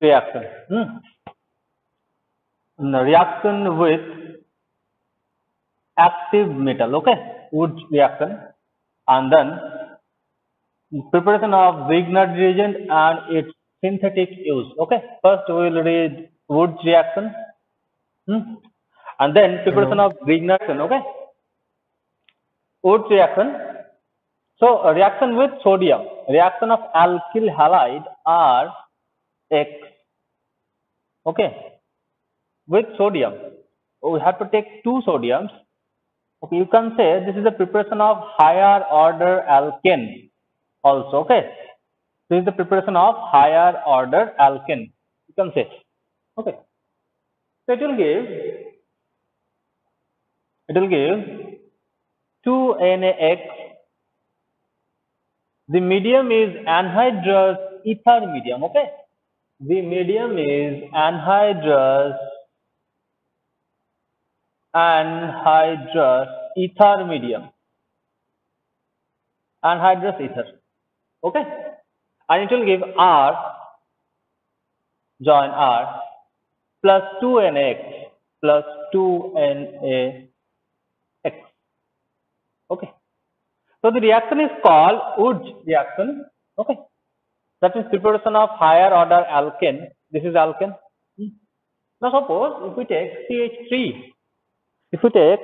reaction. Reaction with active metal, okay, wood reaction, and then preparation of Grignard reagent and its synthetic use. Okay, first we will read wood reaction, and then preparation Hello. of Grignard reaction. Okay, wood reaction. So a reaction with sodium, reaction of alkyl halide are X. Okay, with sodium, we have to take two sodiums. Okay, you can say this is the preparation of higher order alkane also. Okay, this is the preparation of higher order alkane. You can say. Okay, so it will give 2NaX. The medium is anhydrous ether medium. Okay, the medium is anhydrous ether medium, anhydrous ether. Okay, and it will give R, join R, plus 2NaX plus 2NaX. Okay, so the reaction is called Wurtz reaction. Okay, that is preparation of higher order alkane. This is alkane. Now suppose if we take CH3, if we take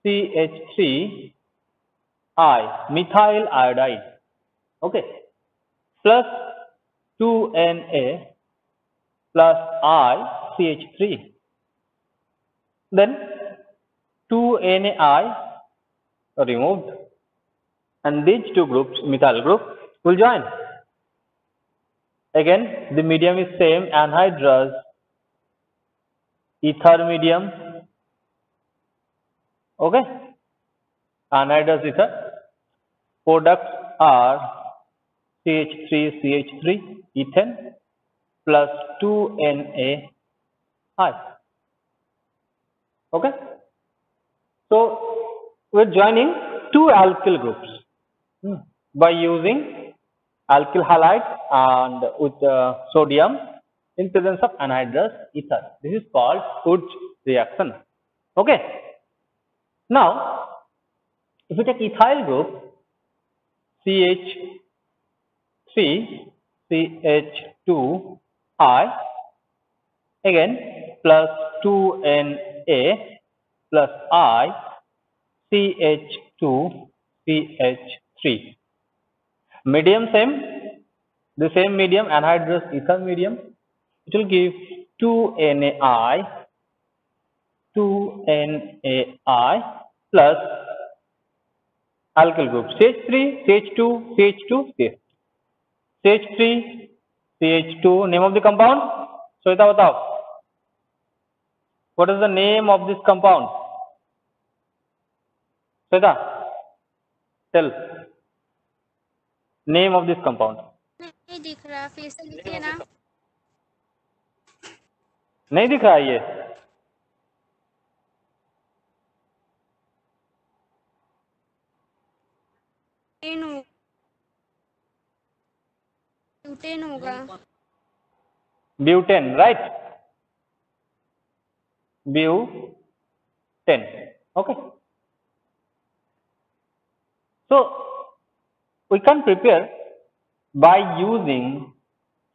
CH3 I, methyl iodide, okay, plus 2Na plus I CH3, then 2NaI removed, and these two groups, methyl group, will join. Again, the medium is same, anhydrous ether medium. Okay, anhydrous ether. Products are CH3 ethane plus 2NaI. Okay, so we're joining two alkyl groups by using alkyl halide and with sodium in presence of anhydrous ether. This is called Wurtz reaction. Okay, now if we take ethyl group, CH3CH2I, again plus 2Na plus I CH2CH3. Medium same, the same medium, anhydrous ether medium. It will give 2NaI plus alkyl group CH3CH2 CH3CH2. Name of the compound, Shweta batao, what is the name of this compound? Shweta, tell name of this compound. नहीं दिख रहा, फिर से लिखिए ना। नहीं दिख रहा है ये? ब्यूटेन होगा। Butane, right? Butane. Okay, so we can prepare by using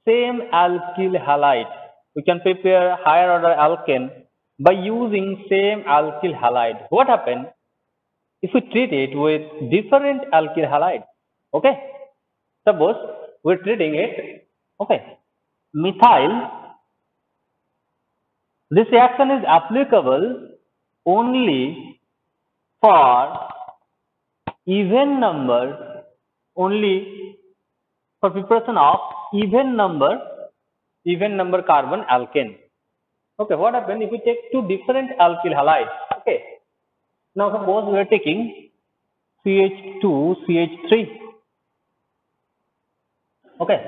same alkyl halide. We can prepare higher order alkane by using same alkyl halide. What happens if we treat it with different alkyl halide? Okay, suppose we're treating it, okay, methyl. This reaction is applicable only for even number, only for preparation of even number carbon alkane. Okay, what happens if we take two different alkyl halides? Okay, now suppose we are taking CH2CH3. Okay,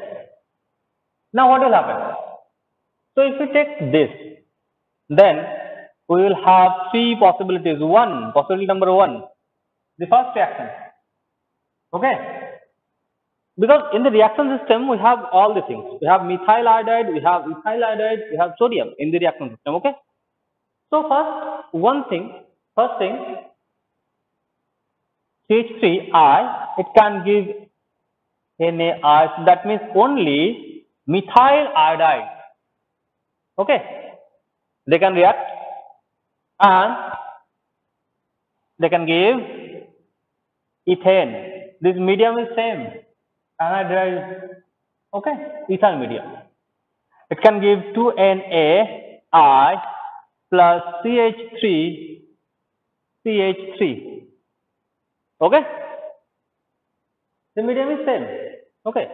now what will happen? So if we take this, then we will have three possibilities. Possibility number one, the first reaction. Okay, Because in the reaction system we have all the things. We have methyl iodide, we have ethyl iodide, we have sodium in the reaction system. Okay. So first thing, CH3I, it can give NaI. So that means only methyl iodide. Okay. They can react and they can give ethane. This medium is same, anhydride. Okay, ethyl medium. It can give 2NaI plus CH3. Okay, the medium is same. Okay,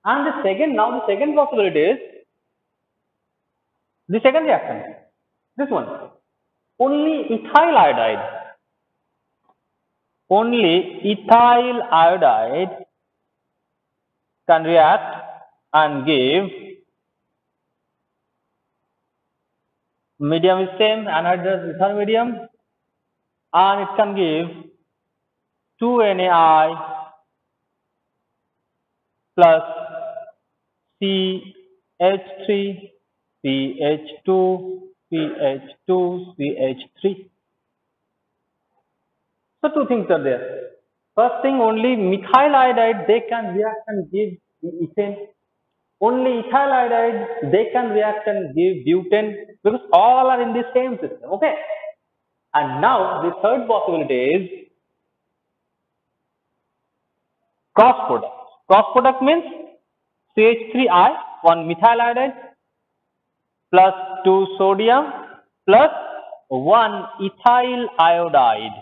and the second possibility is the second reaction. This one, only ethyl iodide can react and give medium is same, anhydrous ethyl medium, and it can give 2NaI plus CH3, CH2, So two things are there. First thing, only methyl iodide they can react and give ethane. Only ethyl iodide they can react and give butane, because all are in the same system. Okay. And now the third possibility is cross product. Cross product means CH3I, one methyl iodide plus 2 sodium plus 1 ethyl iodide.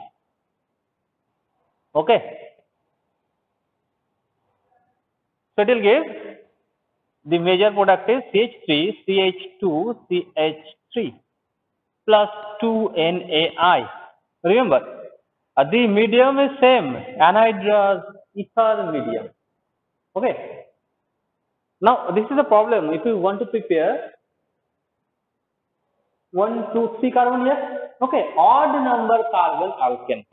Okay. So it will give the major product is CH3, CH2, CH3 plus 2NaI. Remember, the medium is same, anhydrous ether medium. Okay. Now this is the problem. If you want to prepare 1, 2, 3 carbon here, okay, odd number carbon alkane.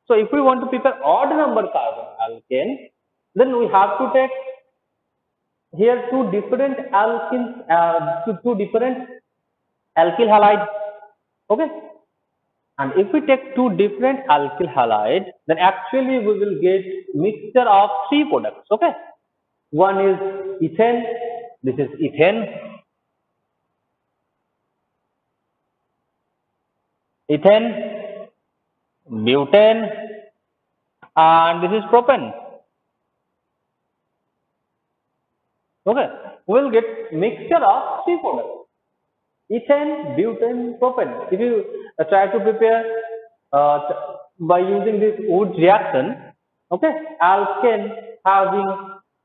So if we want to prepare odd number carbon alkane, then we have to take here two different alkenes, two different alkyl halides. Okay. And if we take two different alkyl halides, then actually we will get mixture of 3 products. Okay. One is ethane. This is ethane. Butane, and this is propane. Okay, we will get mixture of 3 products: ethane, butane, propane. If you try to prepare by using this Wood reaction, okay, alkane having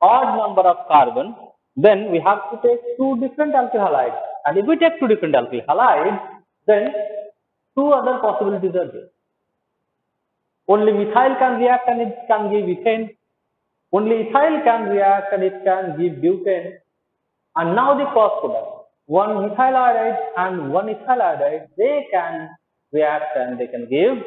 odd number of carbon, then we have to take 2 different alkyl halides. And if we take 2 different alkyl halides, then 2 other possibilities are there. Only methyl can react and it can give ethane. Only ethyl can react and it can give butane. And now the cross product, one methyl iodide and one ethyl iodide, they can react and they can give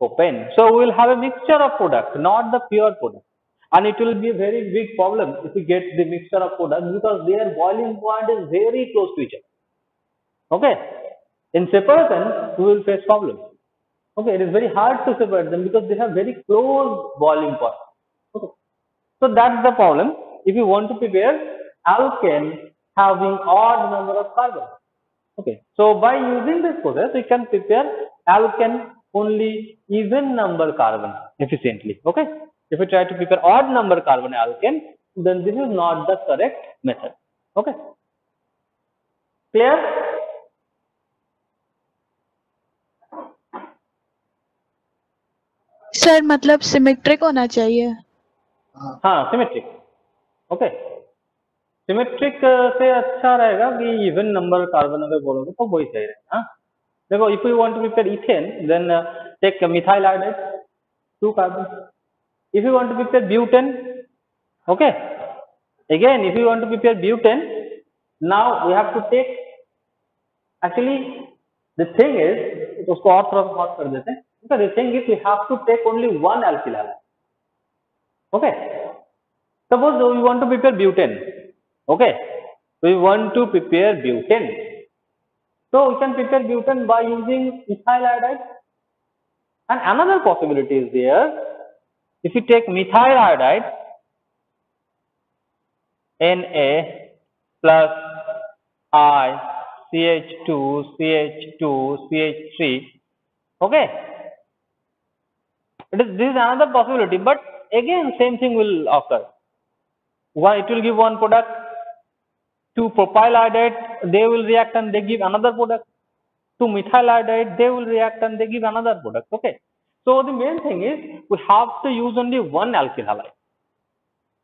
propane. So we will have a mixture of product, not the pure product. And it will be a very big problem if we get the mixture of products, because their boiling point is very close to each other. Okay. In separation, we will face problems. Okay, it is very hard to separate them because they have very close boiling point. Okay. So that's the problem. If you want to prepare alkane having odd number of carbon. Okay. So by using this process, we can prepare alkane only even number carbon efficiently. Okay. If we try to prepare odd number carbon alkane, then this is not the correct method. Okay. Clear? Sir मतलब symmetric होना चाहिए. हाँ, symmetric. Okay. Symmetric से अच्छा रहेगा कि even number carbon अगर बोलोगे तो वही सही रहेगा. हाँ, देखो, if you want to prepare ethane, then take methyl iodide 2 carbon. If you want to prepare butane, okay, again if you want to prepare butane, now we have to take, actually the thing is, उसको और थोड़ा बहुत कर देते हैं. The thing is we have to take only one alkyl halide. Okay. Suppose we want to prepare butane. Okay, we want to prepare butane. So we can prepare butane by using ethyl iodide. And another possibility is there. If you take methyl iodide, Na plus I, CH2, CH2, CH3. Okay, this is another possibility, but again same thing will occur. One, it will give one product. Two propyl iodide, they will react and they give another product. Two methyl iodide, they will react and they give another product. Okay, so the main thing is we have to use only one alkyl halide,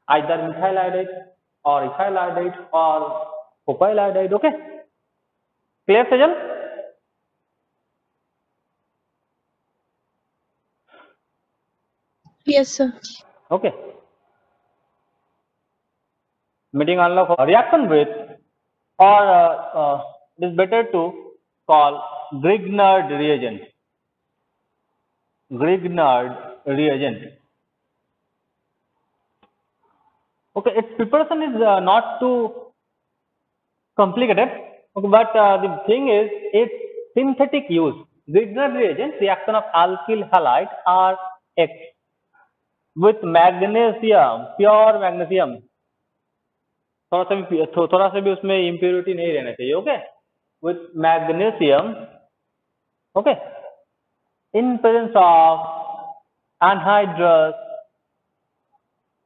either methyl iodide or ethyl iodide or propyl iodide. Okay, clear, Sejal? Yes, sir. Okay. Meeting unlock reaction with, or it is better to call Grignard reagent. Grignard reagent. Okay, its preparation is not too complicated. Okay, but the thing is its synthetic use. Grignard reagent, reaction of alkyl halide RX with magnesium, pure magnesium. थोड़ा सा भी उसमें impurity नहीं रहना चाहिए. Okay, with magnesium. Okay, in presence of anhydrous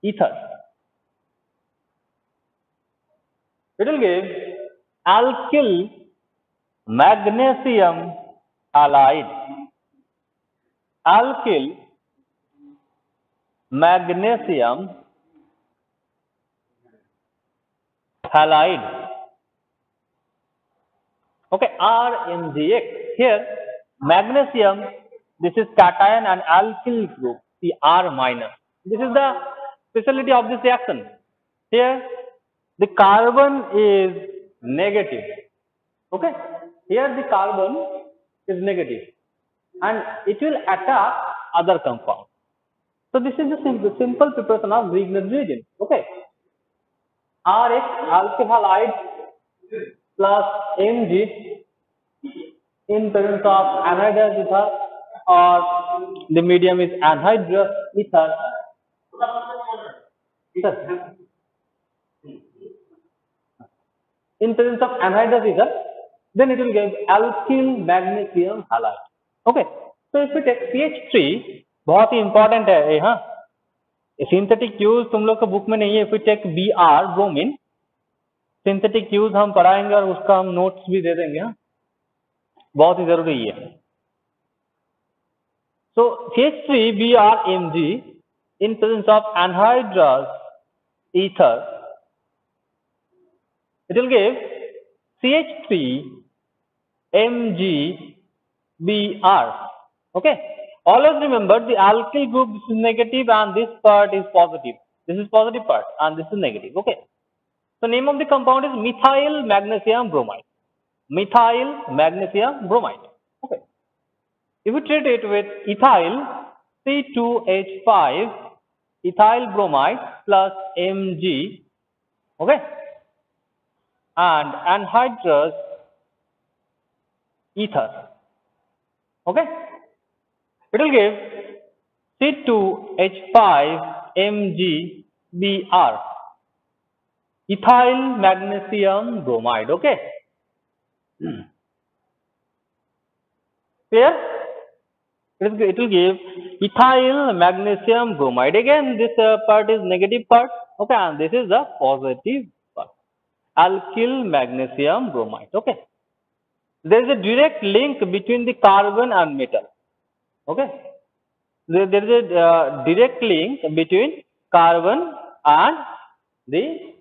ether, it will give alkyl magnesium halide. Alkyl magnesium halide. Okay, RMgX. Here magnesium, this is cation and alkyl group, the R minus. This is the specialty of this reaction. Here the carbon is negative. Okay, here the carbon is negative and it will attack other compound. So this is the simple preparation of Grignard reagent. Okay, RX alkyl halide plus Mg in presence of anhydrous ether, or the medium is anhydrous ether. In presence of anhydrous ether, then it will give alkyl magnesium halide. Okay, so if we take CH3, बहुत ही important है ये. हाँ, synthetic use तुम लोग के book में नहीं है. If we take Br bromine, synthetic use हम पढ़ाएंगे और उसका हम नोट्स भी दे देंगे. हाँ, बहुत ही जरूरी है. सो CH3BrMg in presence of anhydrous ether, it will give CH3MgBr. Okay, always remember the alkyl group, this is negative and this part is positive. This is positive part and this is negative. Okay, so name of the compound is methyl magnesium bromide. Methyl magnesium bromide. Okay, if we treat it with ethyl C2H5 ethyl bromide plus Mg, okay, and anhydrous ether, okay, it will give C2H5MgBr, ethyl magnesium bromide. Okay, clear? It will give ethyl magnesium bromide. Again, this part is negative part. Okay, and this is the positive part. Alkyl magnesium bromide. Okay, there is a direct link between the carbon and metal. Okay, there is a direct link between carbon and the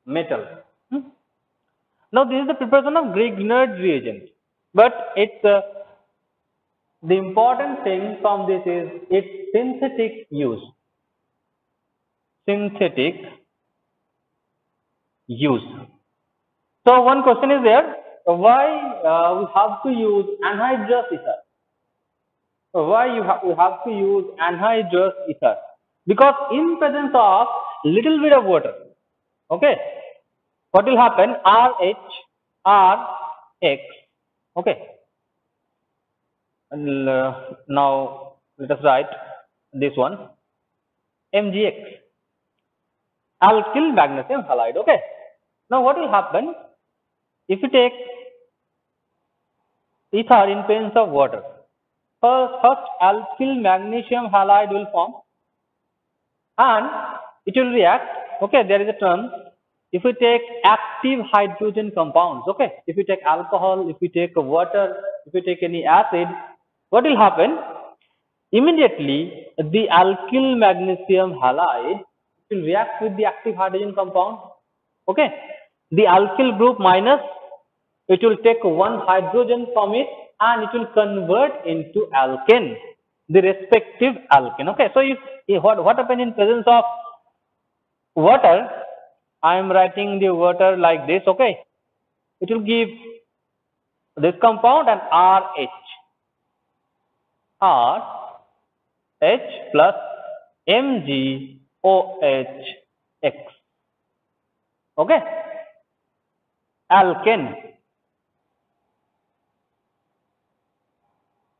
metal. Now this is the preparation of Grignard reagent, but it's the important thing from this is its synthetic use. Synthetic use. So one question is there: why we have to use anhydrous ether? Why we have to use anhydrous ether? Because in presence of little bit of water. Okay, what will happen? RH, Rx. Okay, and now let us write this one, MgX, alkyl magnesium halide. Okay, now what will happen if you take ether in presence of water? First alkyl magnesium halide will form and it will react. Okay, there is a term. If we take active hydrogen compounds, okay, if you take alcohol, if you take water, if you take any acid, what will happen? Immediately the alkyl magnesium halide will react with the active hydrogen compound. Okay, the alkyl group minus, it will take one hydrogen from it and it will convert into alkane, the respective alkane. Okay, so if what happens in presence of water, I am writing the water like this. Okay, it will give this compound and RH plus MgOH. Okay, alkane.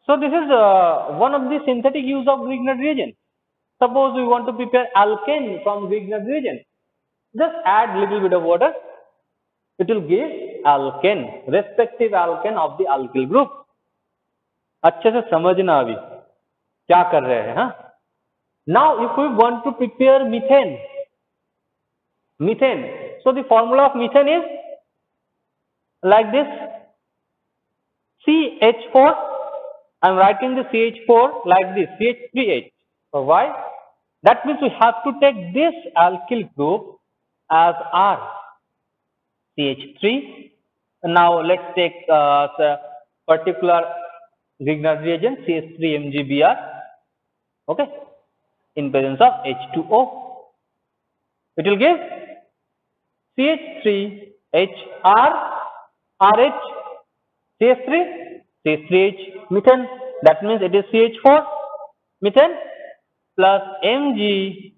So this is one of the synthetic use of Grignard reagent. Suppose we want to prepare alkane from Grignard reagent, just add little bit of water, it will give alkane, respective alkane of the alkyl group. अच्छे से समझना अभी क्या कर रहे हैं. हाँ, now if we want to prepare methane, so the formula of methane is like this, CH4. I am writing the CH4 like this, CH3H. So why? That means we have to take this alkyl group as R, CH3. Now let's take the particular Grignard reagent, CH3MgBr. Okay, in presence of H2O, it will give CH3HR, RH, CH3, CH3H, methane. That means it is CH4 methane plus MgOH,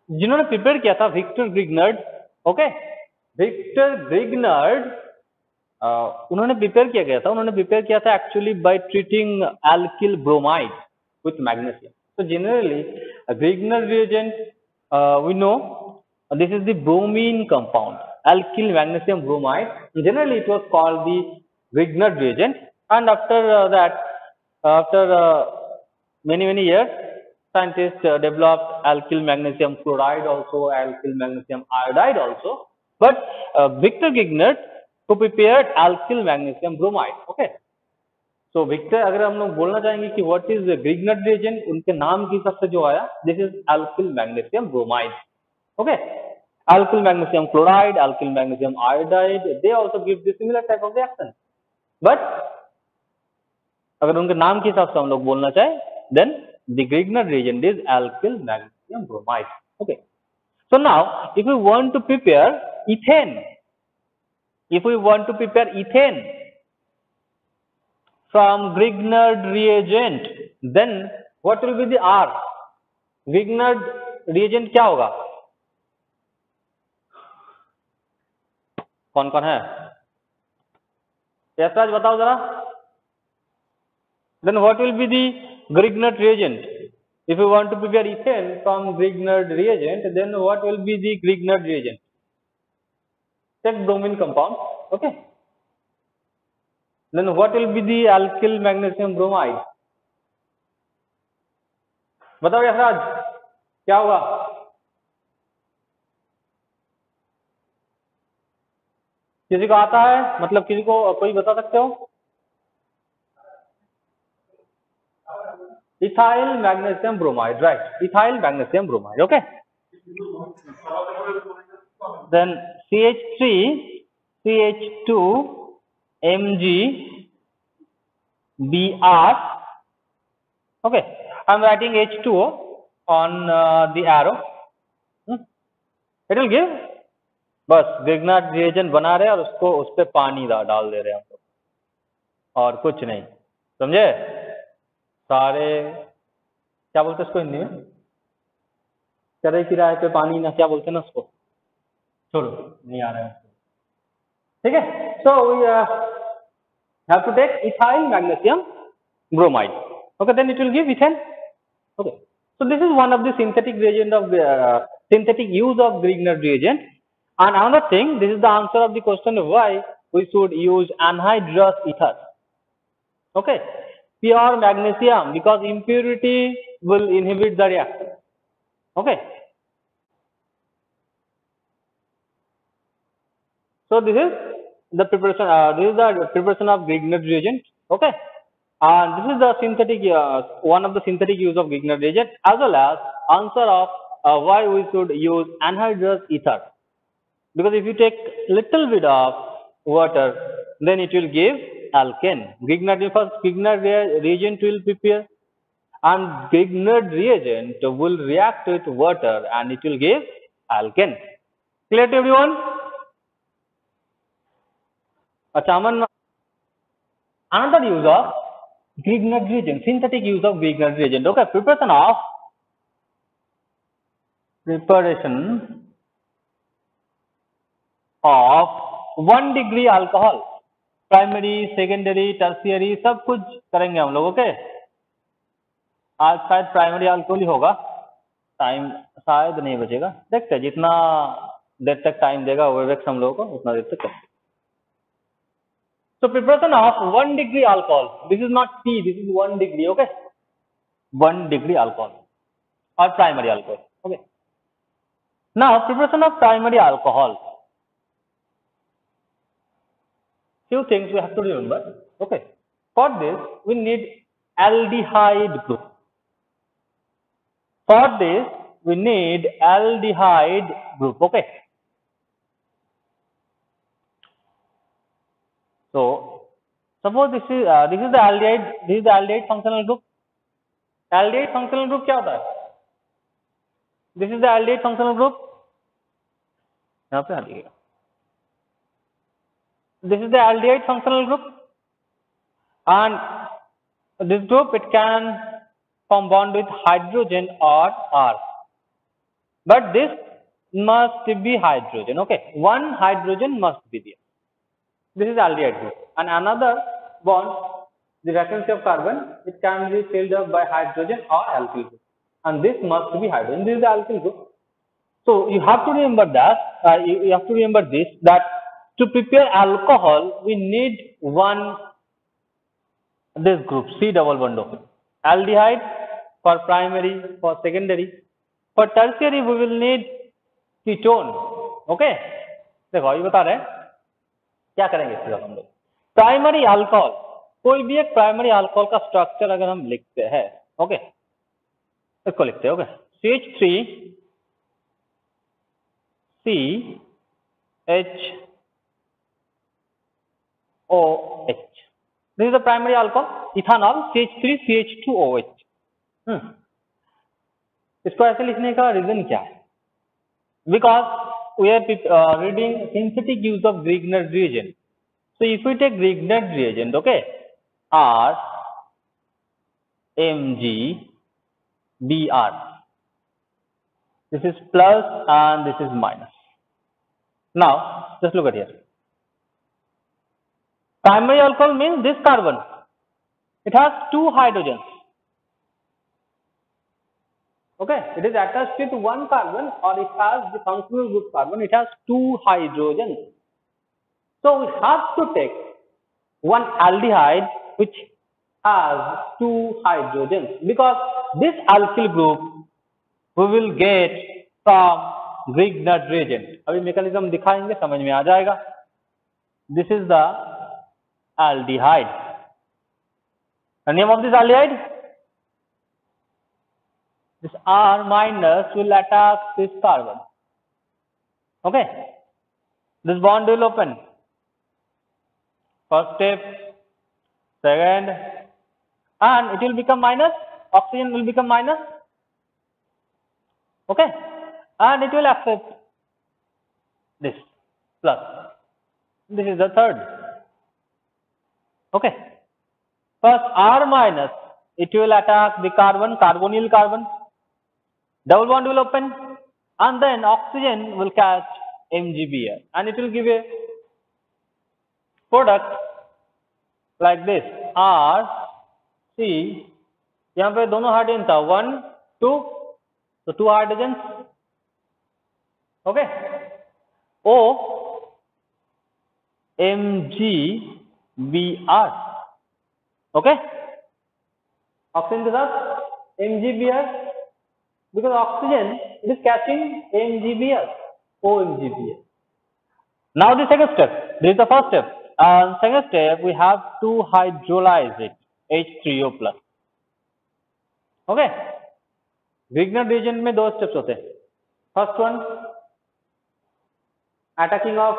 जिन्होंने prepare किया था Victor Grignard. Okay, Victor Grignard उन्होंने prepare किया गया था, उन्होंने prepare किया था actually by treating alkyl bromide with magnesium. So generally Grignard reagent, we know this is the bromine compound, alkyl magnesium bromide. Generally it was called the Grignard reagent, and after that, after many years, scientists developed alkyl magnesium chloride also, alkyl magnesium iodide also, but Victor Grignard who prepared alkyl magnesium bromide. Okay, so Victor, अगर हम लोग बोलना चाहेंगे कि what is the Grignard reagent, उनके नाम के हिसाब से जो आया, this is alkyl magnesium bromide. Okay, alkyl magnesium chloride, alkyl magnesium iodide, they also give the similar type of reaction. But अगर उनके नाम के हिसाब से हम लोग बोलना चाहे, then the Grignard reagent is alkyl magnesium bromide. Okay, so now if we want to prepare ethane, from Grignard reagent, then what will be the R? Grignard reagent क्या होगा? कौन कौन है? यशराज बताओ जरा. Then what will be the Grignard reagent? If you want to prepare ethane from Grignard reagent, then what will be the Grignard reagent? Take bromine compound. Okay. Then what will be the alkyl magnesium bromide? बताओ यशराज क्या होगा? किसी को आता है? मतलब किसी को कोई बता सकते हो? Ethyl magnesium bromide, right? Ethyl magnesium bromide. Okay. Then CH3, CH2, MgBr. Okay, I am writing H2O on the arrow. It will give, बस Grignard reagent बना रहे हैं और उसको उस पे पानी डाल दे रहे हैं हम लोग, और कुछ नहीं. समझे? सारे क्या बोलते हैं उसको हिंदी में? चढ़े किराए पे पानी ना, क्या बोलते हैं ना उसको, छोड़ो नहीं आ रहा है। ठीक है, so we have to take ethyl magnesium bromide. Okay, then it will give ethane. Okay, so this is one of the synthetic reagent of synthetic use of Grignard reagent. And another thing, this is the answer of the question why we should use anhydrous ether. Okay, pure magnesium, because impurity will inhibit the reaction. Okay, so this is the preparation. This is the preparation of Grignard reagent. Okay, and this is the synthetic one of the synthetic use of Grignard reagent, as well as answer of why we should use anhydrous ether. Because if you take little bit of water, then it will give alkane. Grignard reagent will prepare, and Grignard reagent will react with water, and it will give alkane. Clear to everyone? Achaman, another use of Grignard reagent, synthetic use of Grignard reagent. Okay, preparation of 1 degree alcohol, primary, secondary, tertiary सब कुछ करेंगे हम लोग. Okay, आज शायद primary alcohol ही होगा, time शायद नहीं बचेगा, देखते हैं जितना देर तक टाइम देगा वेवेक्स हम लोगों को उतना देर तक करेंगे. So preparation of 1 degree alcohol. This is not T. This is 1 degree. Okay, 1 degree alcohol or primary alcohol. Okay. Now preparation of primary alcohol. Few things we have to remember. Okay. For this we need aldehyde group. For this we need aldehyde group. Okay. So suppose this is the aldehyde. This is the aldehyde functional group. Aldehyde functional group क्या होता है? This is the aldehyde functional group. यहाँ पे आ जाइएगा. This is the aldehyde functional group, and this group it can form bond with hydrogen or R, but this must be hydrogen. Okay, one hydrogen must be there. This is aldehyde group, and another bond, the vacancy of carbon, it can be filled up by hydrogen or alkyl group, and this must be hydrogen. This is the alkyl group. So you have to remember that you have to remember that to prepare alcohol we need this group C double bond O. Aldehyde for primary, for secondary, for tertiary we will need ketone. Okay, देखो ये बता रहे हैं क्या करेंगे इसके बाद हम लोग. प्राइमरी अल्कोहल, कोई भी एक प्राइमरी अल्कोहल का स्ट्रक्चर अगर हम लिखते हैं, ओके, इसको लिखते हैं. Okay, CH3 CH OH. This is the primary alcohol. Ethanol CH3 CH2OH. इसको ऐसे लिखने का रीजन क्या है? Because we are reading synthetic use of Grignard reagent. So if we take Grignard reagent, okay, R Mg Br. This is plus and this is minus. Now just look at here. Primary alcohol means this carbon, it has 2 hydrogens. Okay, it is attached with 1 carbon, or it has the functional group carbon, it has 2 hydrogens. So we have to take one aldehyde which has 2 hydrogens, because this alkyl group we will get from Grignard reagent. अभी mechanism दिखाएंगे, समझ में आ जाएगा. This is the aldehyde. The name of this aldehyde? This R minus will attack this carbon. Okay, this bond will open. First step, second, and it will become minus. Oxygen will become minus. Okay, and it will accept this plus. This is the third. Okay, first R minus it will attack the carbon, carbonyl carbon. Double bond will open, and then oxygen will catch MgBr, and it will give a product like this. R C, यहाँ पे दोनों hydrogen था, 1 2, so 2 hydrogen. Okay, O MgBr. Okay, oxygen के साथ MgBr, because oxygen it is catching MgBr, OMgBr. Now the second step, this is the first step. Second step, we have to hydrolyze it, H3O plus. Okay, Grignard reagent में दो steps होते हैं. First one, attacking of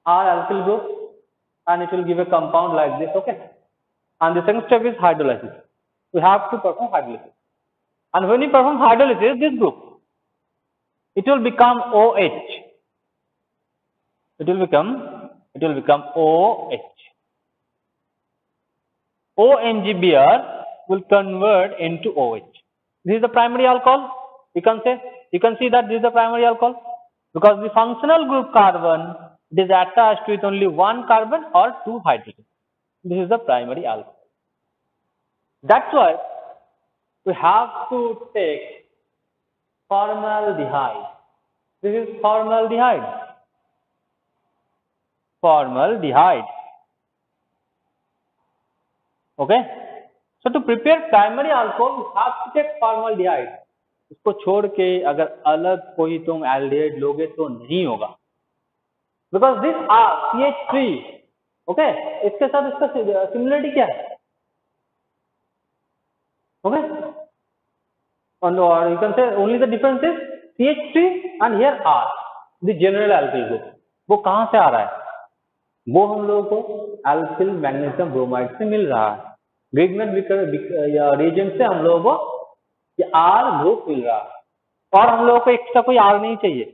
R alkyl group, and it will give a compound like this. Okay, and the second step is hydrolysis. We have to perform hydrolysis, and when you perform hydrolysis, this group, it will become OH. It will become OH. OMgBr will convert into OH. This is the primary alcohol. You can see that this is the primary alcohol, because the functional group carbon, it is attached with only one carbon or two hydrogen. This is the primary alcohol. That's why we have to take formaldehyde. This is formaldehyde. Okay, so to prepare primary alcohol, we have to take formaldehyde. इसको छोड़ के अगर अलग कोई तुम aldehyde लोगे तो नहीं होगा, because this R CH3, okay, इसके साथ इसका similarity क्या है? Okay, or you can say only the difference is CH3 and here R, the general alkyl group. वो कहाँ से आ रहा है? वो हम लोगों को alkyl magnesium bromide से मिल रहा है. Grignard reagent से हम लोगों को ये R ग्रुप मिल रहा है, और हम लोगों को एक्स्ट्रा कोई R नहीं चाहिए.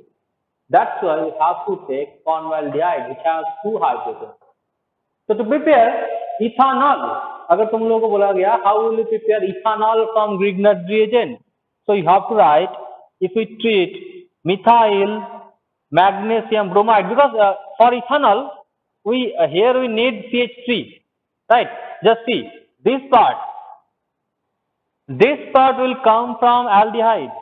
That's why we have to take formaldehyde which has 2 hydrogens. So to prepare ethanol, अगर तुम लोगों को बोला गया how will you prepare ethanol from Grignard reagent, so you have to write, if we treat methyl magnesium bromide, because for ethanol here we need CH3, right? Just see this part will come from aldehyde.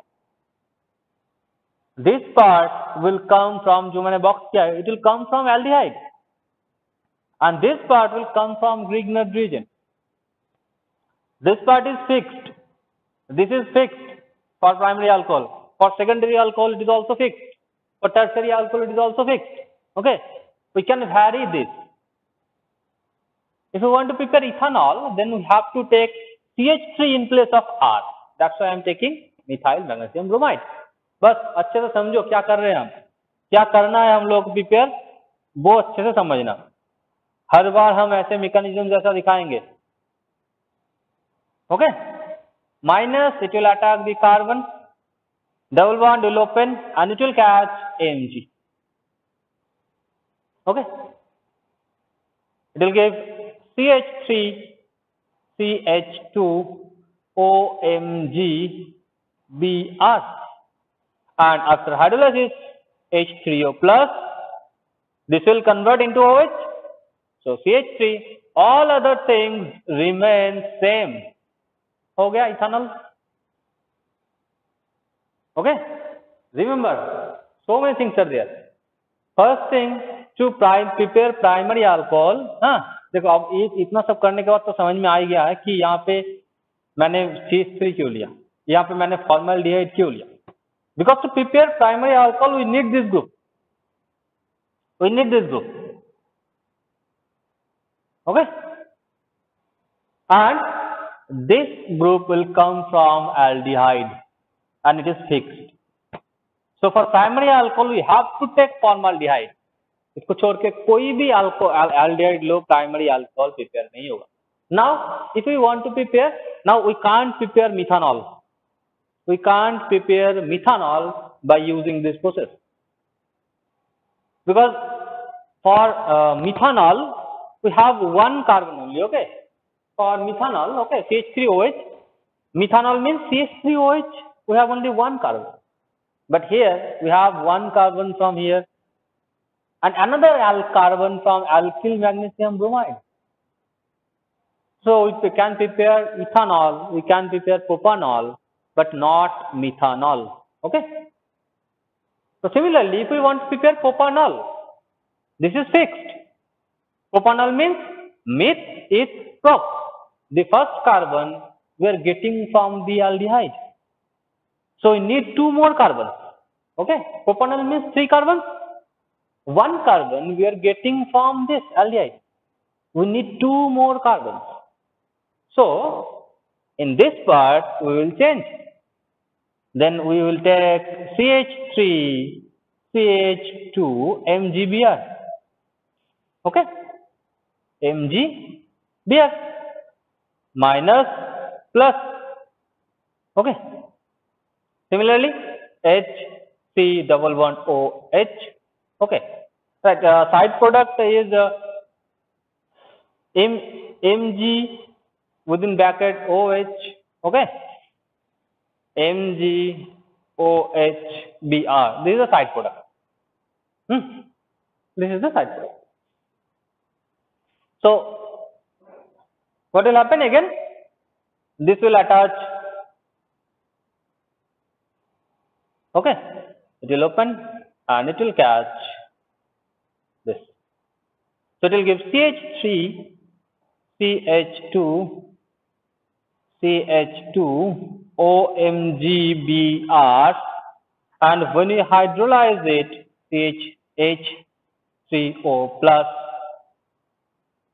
This part will come from, जो मैंने box किया है, it will come from aldehyde, and this part will come from Grignard reagent. This part is fixed. This is fixed for primary alcohol. For secondary alcohol, it is also fixed. For tertiary alcohol, it is also fixed. Okay, we can vary this. If we want to prepare ethanol, then we have to take CH3 in place of R. That's why I am taking methyl magnesium bromide. बस अच्छे से समझो क्या कर रहे हैं हम, क्या करना है हम लोग प्रिपेयर, वो अच्छे से समझना. हर बार हम ऐसे मैकेनिज्म जैसा दिखाएंगे. Okay, minus, it will attack the carbon, double bond will open, and it will catch Mg. Okay, it will give CH3 CH2 OMg Br, and after hydrolysis H3O plus, this will convert into OH. So CH3, all other things remain same. हो गया ethanol. Okay, remember, so many things are there. First thing, to prepare primary alcohol. हाँ, देखो अब इतना सब करने के बाद तो समझ में आ ही गया है कि यहाँ पे मैंने CH3 क्यों लिया, यहाँ पे मैंने formaldehyde क्यों लिया. Because to prepare primary alcohol, we need this group. Okay, and this group will come from aldehyde, and it is fixed. So for primary alcohol, we have to take formaldehyde. इसको छोड़ के कोई भी aldehyde लो, primary alcohol prepare नहीं होगा. Now, if we want to prepare, now we can't prepare methanol. We can't prepare methanol by using this process, because for methanol we have one carbon only. Okay, for methanol, okay, CH3OH. Methanol means CH3OH. We have only one carbon. But here we have one carbon from here and another carbon from alkyl magnesium bromide. So we can prepare ethanol, we can prepare propanol, but not methanol. Okay. So similarly, if we want to prepare propanol, this is fixed. Propanol means meth is prop. The first carbon we are getting from the aldehyde. So we need two more carbons. Okay. Propanol means three carbons. One carbon we are getting from this aldehyde. We need two more carbons. So in this part we will change. Then we will take CH3, CH2, MgBr. Okay. MgBr minus plus. Okay. Similarly, HC double bond OH. Okay. Right. Side product is Mg within bracket OH. Okay. MgOHBr. This is a side product. This is the side product. So what will happen again? This will attach. Okay. It will open and it will catch this. So it will give CH3, CH2, CH2, OMGBr, and when you hydrolyze it, CH3O plus.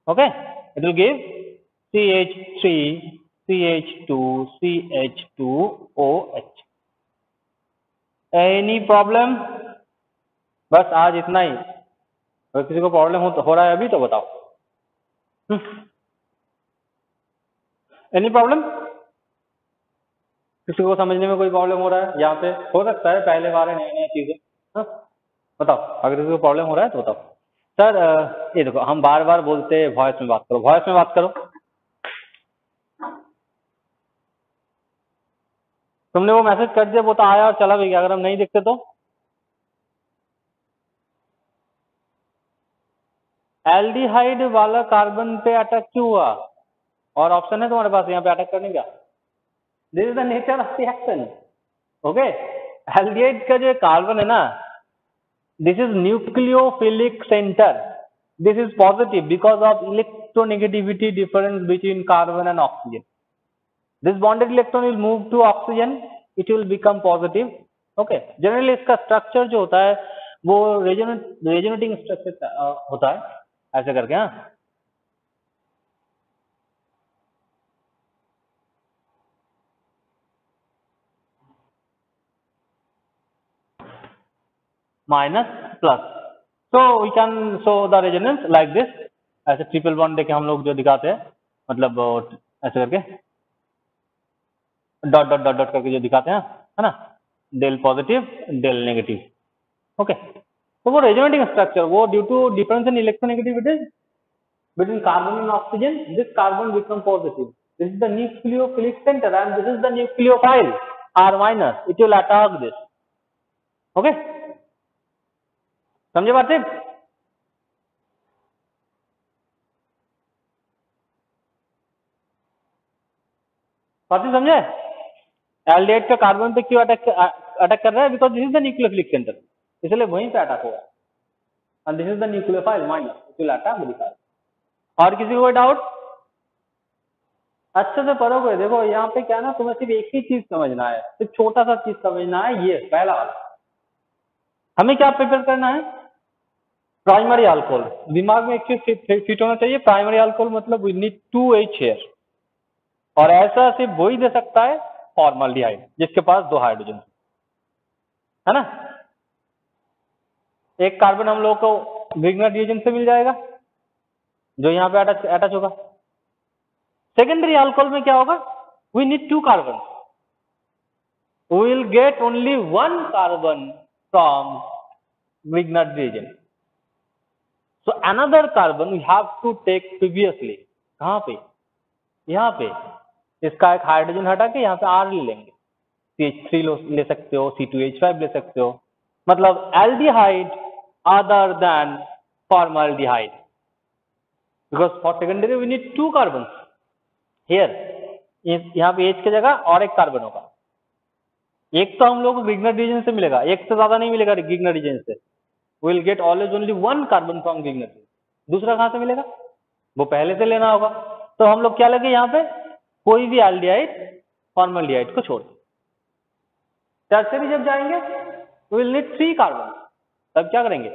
Okay, it will give CH3, CH2, CH2OH. Any problem? बस आज इतना ही. अगर किसी को problem हो रहा है अभी तो बताओ. Any problem? किसी को समझने में कोई प्रॉब्लम हो रहा है? यहाँ पे हो सकता है पहले बार है नई नई चीजें. बताओ अगर किसी को प्रॉब्लम हो रहा है तो बताओ. सर ये देखो हम बार बार बोलते हैं वॉइस में बात करो, वॉइस में बात करो. तुमने वो मैसेज कर दिया वो तो आया और चला भी गया. अगर हम नहीं देखते तो एल्डिहाइड वाला कार्बन पे अटैक क्यों हुआ? और ऑप्शन है तुम्हारे पास यहाँ पे अटैक करने का. This is the nature of reaction. Okay. Aldehyde का जो कार्बन है ना, this is nucleophilic center. This is positive because of electronegativity difference between carbon and oxygen. This bonded electron will move to oxygen, it will become positive. Okay. Generally इसका structure जो होता है वो resonating structure होता है ऐसे करके. हाँ minus plus. So we can show the resonance like this. ऐसे ट्रिपल बॉन्ड देके हम लोग जो दिखाते हैं, मतलब ऐसे करके डॉट डॉट डॉट डॉट करके जो दिखाते हैं, है ना, del positive del negative. Okay. तो वो रेजोनेटिंग स्ट्रक्चर वो due to difference in electronegativity between carbon and oxygen, this carbon become positive. This is the nucleophilic center and this is the nucleophile R minus. It will attack this. Okay. समझे बात है? बात समझे? Aldehyde का carbon पे क्यों attack कर रहा है? Because this is the nucleophilic centre, इसलिए वहीं पे अटैक होगा. And this is the nucleophile minus, it will attack the carbon. और किसी को कोई डाउट? अच्छे से पढ़ोगे. देखो यहाँ पे क्या ना, तुम्हें सिर्फ एक ही चीज समझना है, सिर्फ छोटा सा चीज समझना है. ये पहला वाला हमें क्या प्रिपेयर करना है? Primary alcohol. दिमाग में एक चीज फिट होना चाहिए. प्राइमरी अल्कोहल मतलब वी नीड 2H here. और ऐसा सिर्फ वही दे सकता है फॉर्मल्डिहाइड जिसके पास 2 हाइड्रोजन है ना. एक कार्बन हम लोग को विग्नर रिएजेंट से मिल जाएगा जो यहाँ पे अटैच होगा. सेकेंडरी अल्कोहल में क्या होगा? We need 2 carbon. We will get only 1 carbon from Grignard reagent. So another carbon we have to take previously. कहाँ पे? यहाँ पे इसका एक हाइड्रोजन हटा के यहाँ पे R ले लेंगे, CH3 ले सकते हो, C2H5 ले सकते हो, मतलब aldehyde other than formaldehyde, because for secondary we need 2 carbon here. यहाँ पे H की जगह और एक कार्बन होगा। एक तो हम लोग को ग्रिग्नर रीजन से मिलेगा, एक से ज्यादा नहीं मिलेगा ग्रिग्नर रीजन से, will get always only 1 carbon from Grignard reagent. दूसरा कहाँ से मिलेगा, वो पहले से लेना होगा। तो हम लोग क्या लगे यहाँ पे, कोई भी एल्डिहाइड फॉर्मल्डिहाइड को छोड़। टर्सरी जब जाएंगे विल नीड 3 कार्बन, तब क्या करेंगे,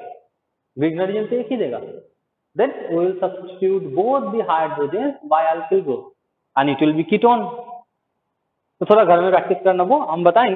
ग्रिग्नर रीजन से एक ही देगा, then we will substitute both the hydrogen by alkyl group and it will be ketone. तो थोड़ा घर में प्रैक्टिस करना, वो हम बताएंगे।